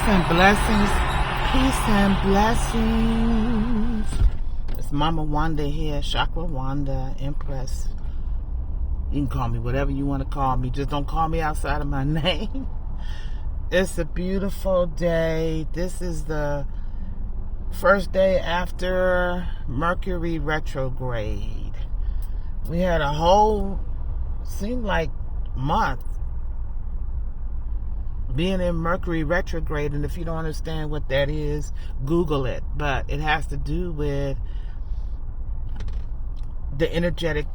and blessings. Peace and blessings. It's Mama Wanda here, Chakra Wanda, Empress. You can call me whatever you want to call me. Just don't call me outside of my name. It's a beautiful day. This is the first day after Mercury retrograde. We had a whole, seemed like, month being in Mercury retrograde, and if you don't understand what that is, Google it. But it has to do with the energetic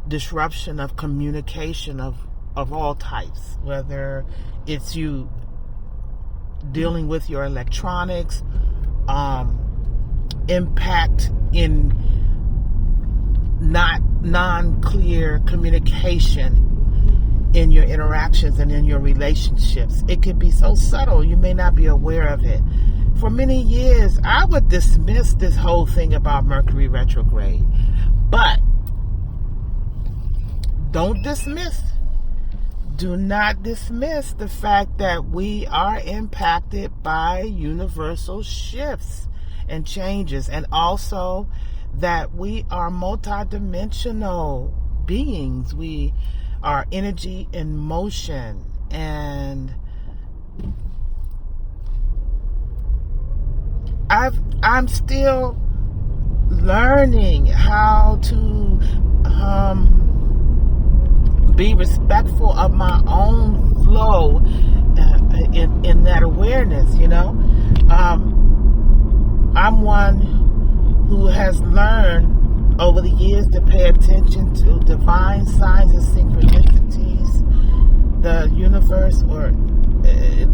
disruption of communication of all types, whether it's you dealing with your electronics, impact in not non-clear communication in your interactions and in your relationships. It could be so subtle you may not be aware of it. For many years, I would dismiss this whole thing about Mercury retrograde. But don't dismiss. Do not dismiss the fact that we are impacted by universal shifts and changes, and also that we are multidimensional beings. We are energy in motion, and I'm still learning how to be respectful of my own flow in that awareness, you know. I'm one who has learned over the years to pay attention to divine signs and synchronicities, the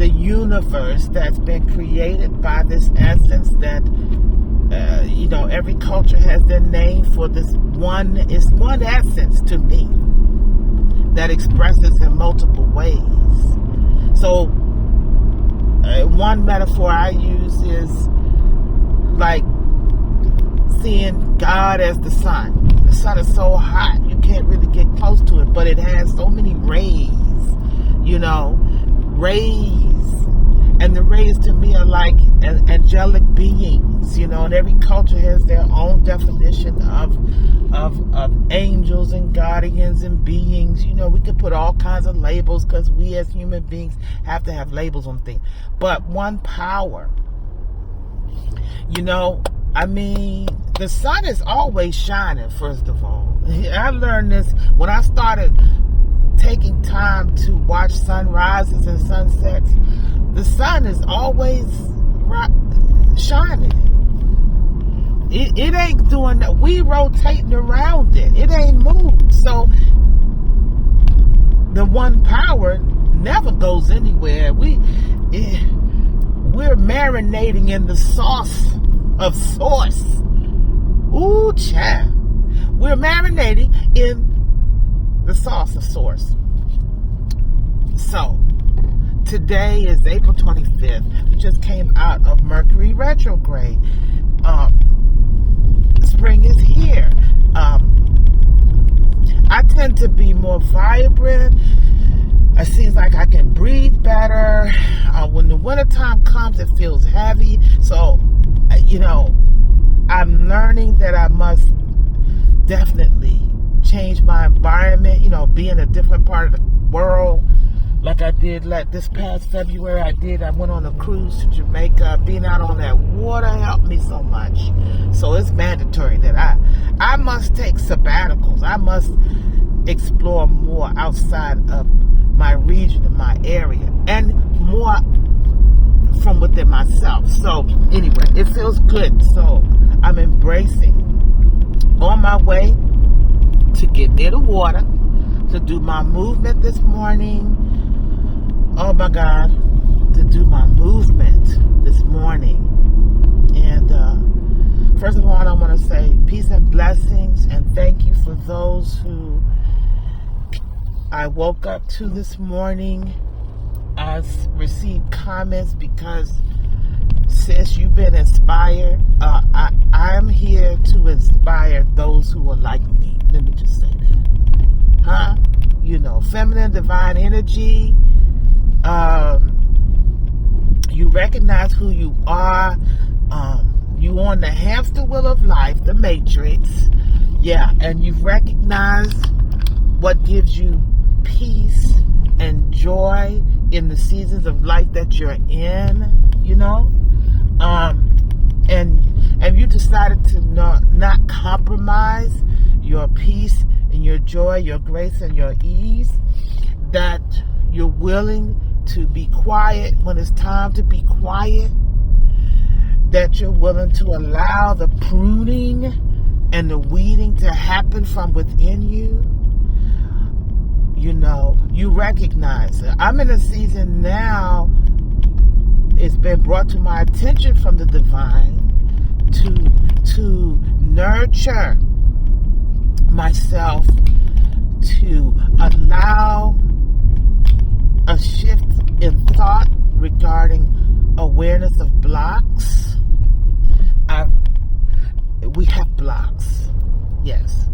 universe that's been created by this essence that, every culture has their name for this one. It's one essence to me that expresses in multiple ways. So one metaphor I use is like seeing God as the sun. The sun is so hot you can't really get close to it, but it has so many rays, and the rays to me are like angelic beings, and every culture has their own definition of angels and guardians and beings. We could put all kinds of labels because we as human beings have to have labels on things, but one power. The sun is always shining, first of all. I learned this when I started taking time to watch sunrises and sunsets. The sun is always shining. It ain't doing that. We rotating around it. It ain't moved. So the one power never goes anywhere. We're marinating in the sauce of source. Ooh, child. We're marinating in the sauce of source. So, today is April 25th. We just came out of Mercury retrograde. Spring is here. I tend to be more vibrant. It seems like I can breathe better. When the wintertime comes, it feels heavy. So, I'm learning that I must definitely change my environment, be in a different part of the world. Like I did this past February, I went on a cruise to Jamaica. Being out on that water helped me so much. So it's mandatory that I must take sabbaticals. I must explore more outside of my region and my area, and more from within myself. So anyway, it feels good. So I'm embracing, on my way to get near the water, to do my movement this morning. Oh my God, to do my movement this morning. And first of all, I want to say peace and blessings, and thank you for those who I woke up to this morning. I received comments because, sis, you've been inspired. I'm here to inspire those who are like me. Let me just say that. Feminine divine energy. You recognize who you are. You on the hamster wheel of life, the matrix. Yeah, and you've recognized what gives you peace and joy in the seasons of life that you're in, you know. And you decided to not compromise your peace and your joy, your grace and your ease, that you're willing to be quiet when it's time to be quiet, that you're willing to allow the pruning and the weeding to happen from within you. You know, you recognize it. I'm in a season now, it's been brought to my attention from the divine to nurture myself, to allow a shift in thought regarding awareness of blocks. We have blocks, yes.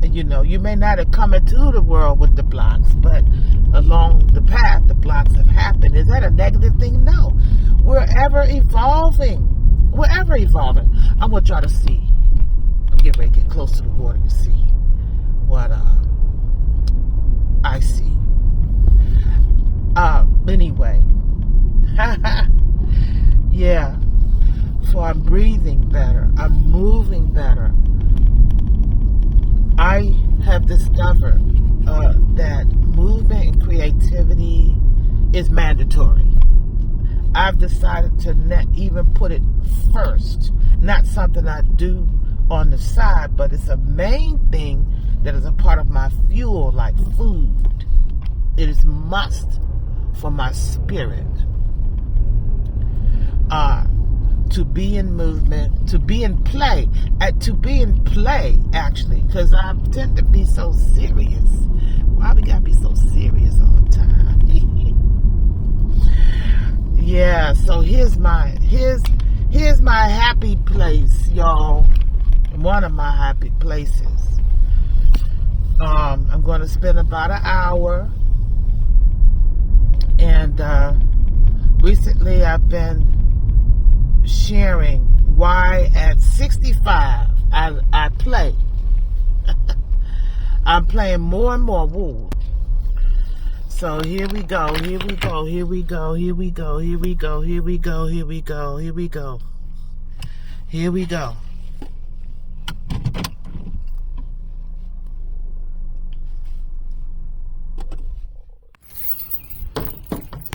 You know, you may not have come into the world with the blocks, but along the path, the blocks have happened. Is that a negative thing? No. We're ever evolving. We're ever evolving. I want y'all to see. I'm getting ready to get close to the water. You see what I see. Anyway. Yeah. So I'm breathing better. I'm moving better. I have discovered that movement and creativity is mandatory. I've decided to not even put it first. Not something I do on the side, but it's a main thing that is a part of my fuel, like food. It is must for my spirit. To be in movement, to be in play, actually, because I tend to be so serious. Why we gotta be so serious all the time? Yeah, so here's my happy place, y'all. One of my happy places. I'm going to spend about an hour, and recently I've been sharing why at 65 I play. I'm playing more and more. Woo. So here we go. Here we go. Here we go. Here we go. Here we go. Here we go. Here we go. Here we go. Here we go.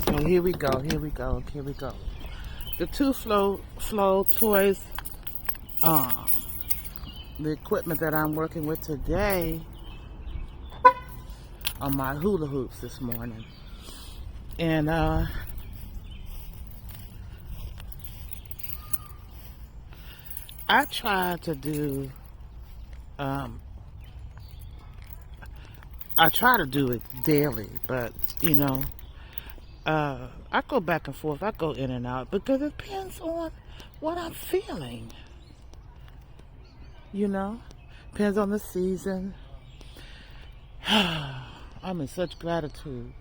So here we go. Here we go. Here we go. The two flow toys, the equipment that I'm working with today on my hula hoops this morning. And I try to do it daily, but you know, I go back and forth. I go in and out because it depends on what I'm feeling. You know, depends on the season. I'm in such gratitude.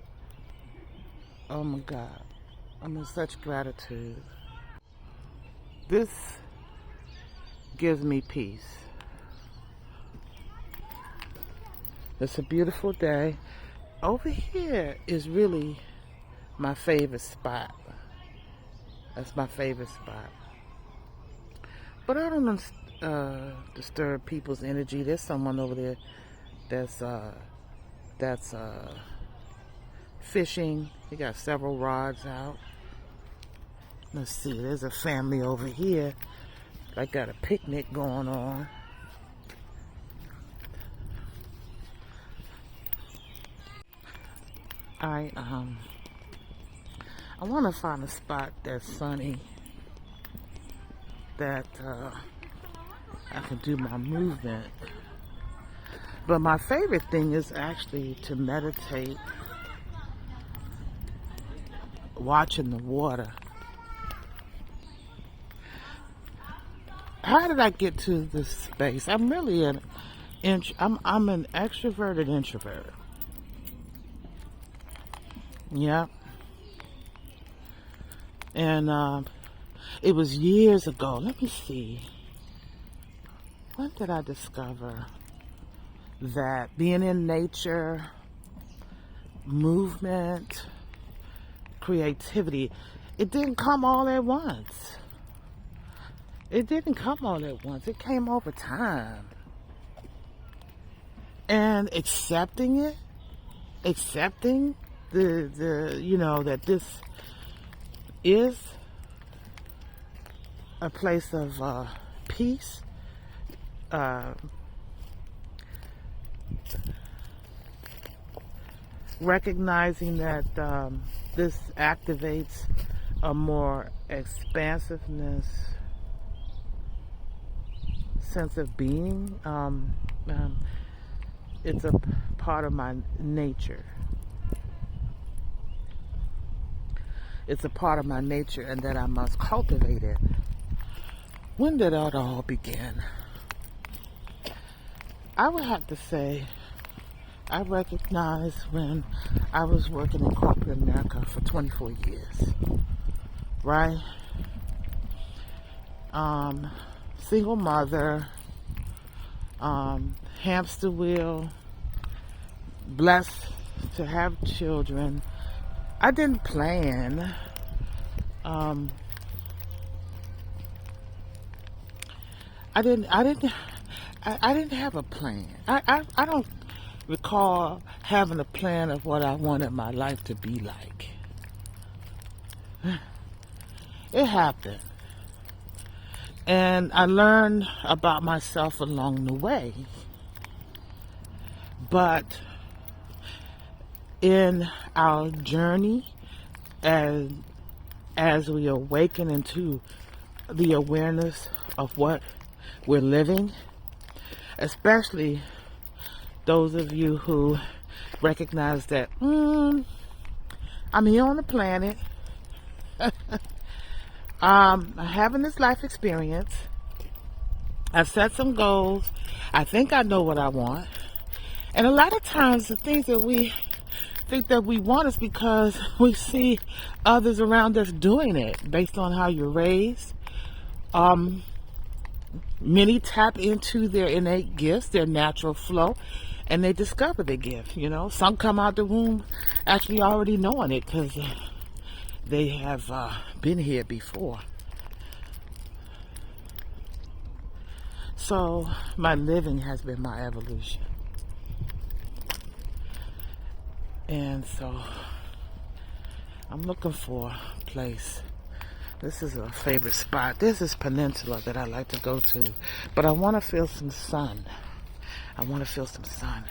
Oh my God, I'm in such gratitude. This gives me peace. It's a beautiful day. Over here is really my favorite spot. That's my favorite spot. But I don't disturb people's energy. There's someone over there that's fishing. He got several rods out. Let's see, there's a family over here. I got a picnic going on. I want to find a spot that's sunny, that I can do my movement. But my favorite thing is actually to meditate, watching the water. How did I get to this space? I'm really I'm an extroverted introvert. Yeah. And it was years ago. Let me see. When did I discover that being in nature, movement, creativity, it didn't come all at once. It didn't come all at once. It came over time. And accepting the you know, that this is a place of peace, recognizing that this activates a more expansiveness, sense of being. It's a part of my nature. It's a part of my nature, and that I must cultivate it. When did that all begin? I would have to say I recognized when I was working in corporate America for 24 years, right? Single mother, hamster wheel, blessed to have children. I didn't plan. I didn't have a plan. I don't recall having a plan of what I wanted my life to be like. It happened. And I learned about myself along the way. But in our journey, as we awaken into the awareness of what we're living, especially those of you who recognize that I'm here on the planet, I'm having this life experience, I've set some goals, I think I know what I want, and a lot of times the things that we think that we want is because we see others around us doing it based on how you're raised. Many tap into their innate gifts, their natural flow, and they discover the gift. You know, some come out the womb actually already knowing it because they have been here before. So my living has been my evolution. And so I'm looking for a place. This is a favorite spot. This is Peninsula that I like to go to. But I want to feel some sun. I want to feel some sun.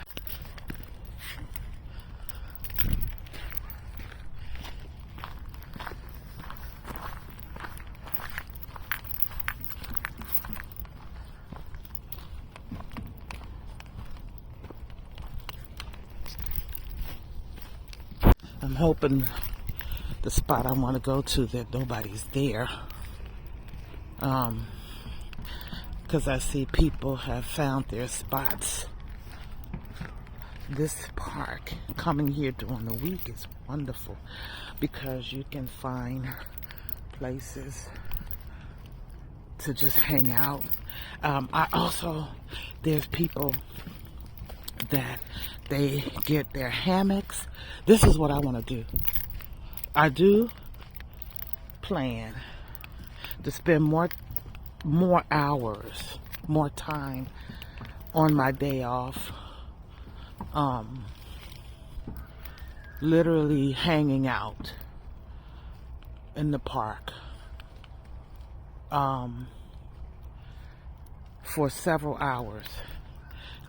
I'm hoping the spot I want to go to that nobody's there, because I see people have found their spots. This park, coming here during the week, is wonderful because you can find places to just hang out. There's people that they get their hammocks. This is what I want to do. I do plan to spend more hours, more time on my day off, literally hanging out in the park for several hours,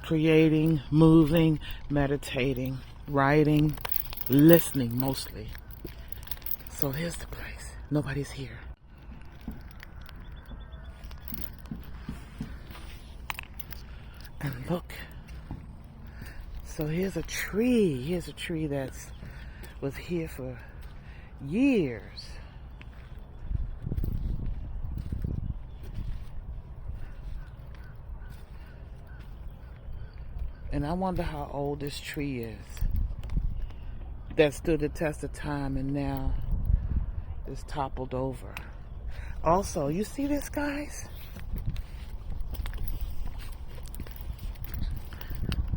creating, moving, meditating, writing, listening mostly. So here's the place. Nobody's here. And look. So here's a tree. Here's a tree that's was here for years. And I wonder how old this tree is. That stood the test of time, and now is toppled over. Also, you see this, guys?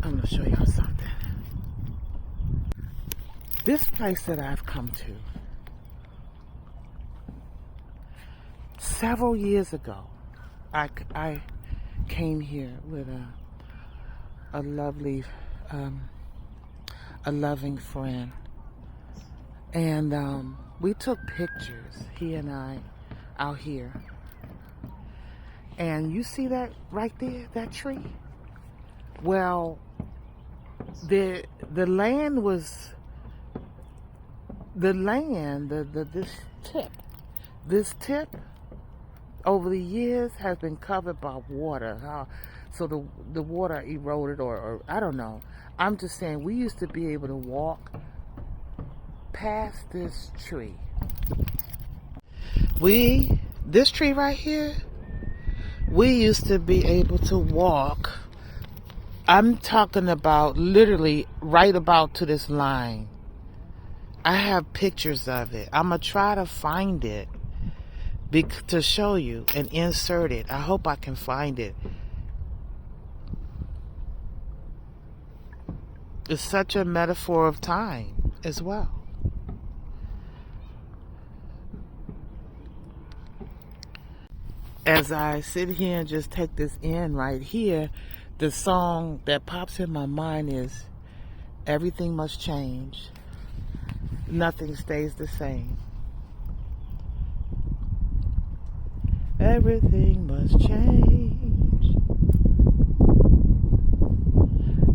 I'm going to show y'all something. This place that I've come to, several years ago, I came here with a lovely, a loving friend. And we took pictures, he and I, out here. And you see that right there, that tree? Well, the land was, this tip over the years has been covered by water. So the water eroded, or I don't know. I'm just saying, we used to be able to walk past this tree. This tree right here, we used to be able to walk. I'm talking about literally right about to this line. I have pictures of it. I'm going to try to find it to show you and insert it. I hope I can find it. It's such a metaphor of time as well. As I sit here and just take this in right here, the song that pops in my mind is "Everything Must Change. Nothing stays the same. Everything must change.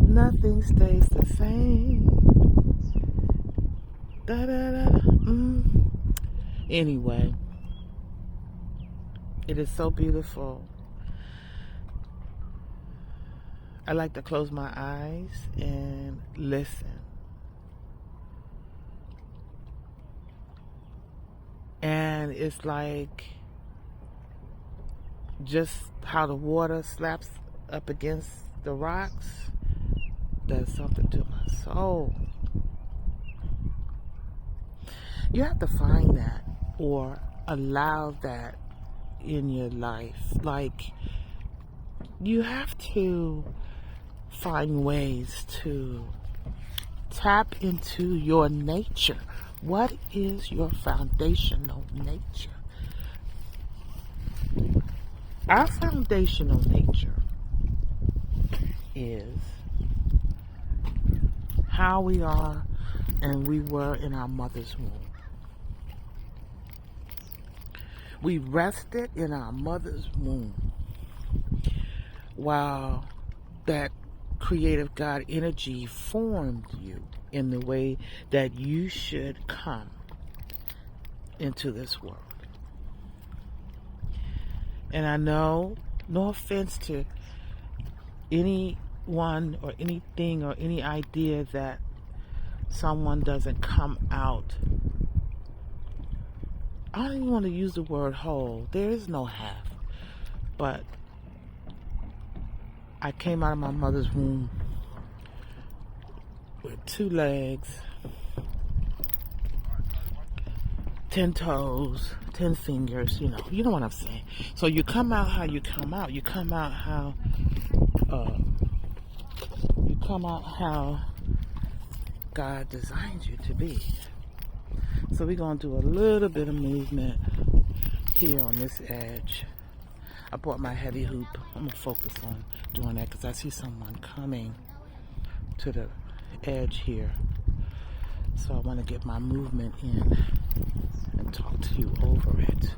Nothing stays the same." Da, da, da. Anyway, it is so beautiful. I like to close my eyes and listen. And it's like just how the water slaps up against the rocks does something to my soul. You have to find that or allow that in your life. Like, you have to find ways to tap into your nature. What is your foundational nature? Our foundational nature is how we are and we were in our mother's womb. We rested in our mother's womb while that creative God energy formed you in the way that you should come into this world. And I know, no offense to anyone or anything or any idea that someone doesn't come out. I don't even want to use the word whole. There is no half. But I came out of my mother's womb with 2 legs, 10 toes, 10 fingers, you know what I'm saying. So you come out how you come out. You come out how God designed you to be. So we're going to do a little bit of movement here on this edge. I brought my heavy hoop. I'm going to focus on doing that because I see someone coming to the edge here. So I want to get my movement in and talk to you over it.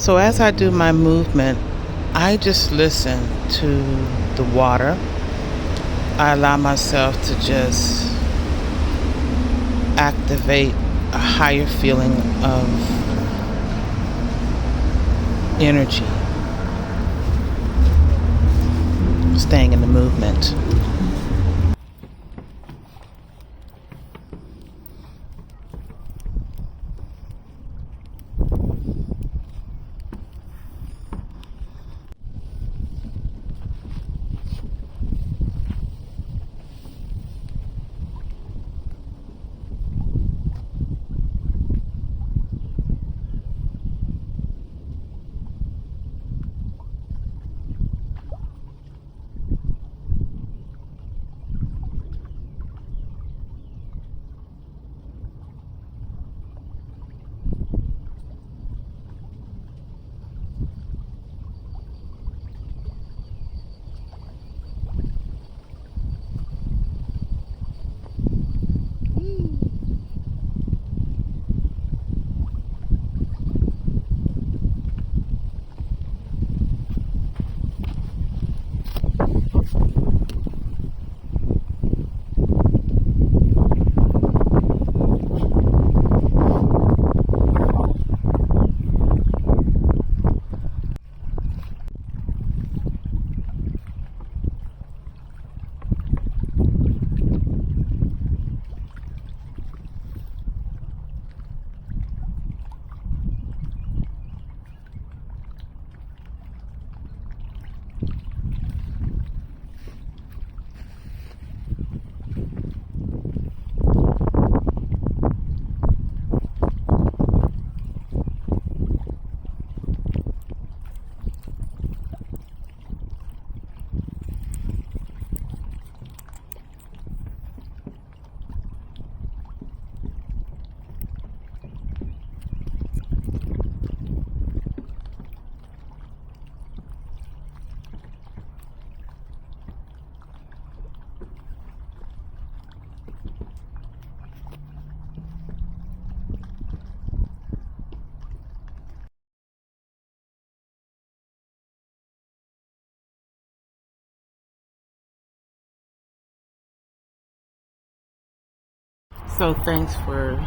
So as I do my movement, I just listen to the water. I allow myself to just activate a higher feeling of energy, staying in the movement. So thanks for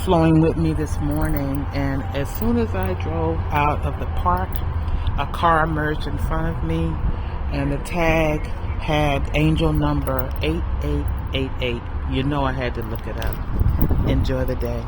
flowing with me this morning. And as soon as I drove out of the park, a car emerged in front of me, and the tag had angel number 8888. You know I had to look it up. Enjoy the day.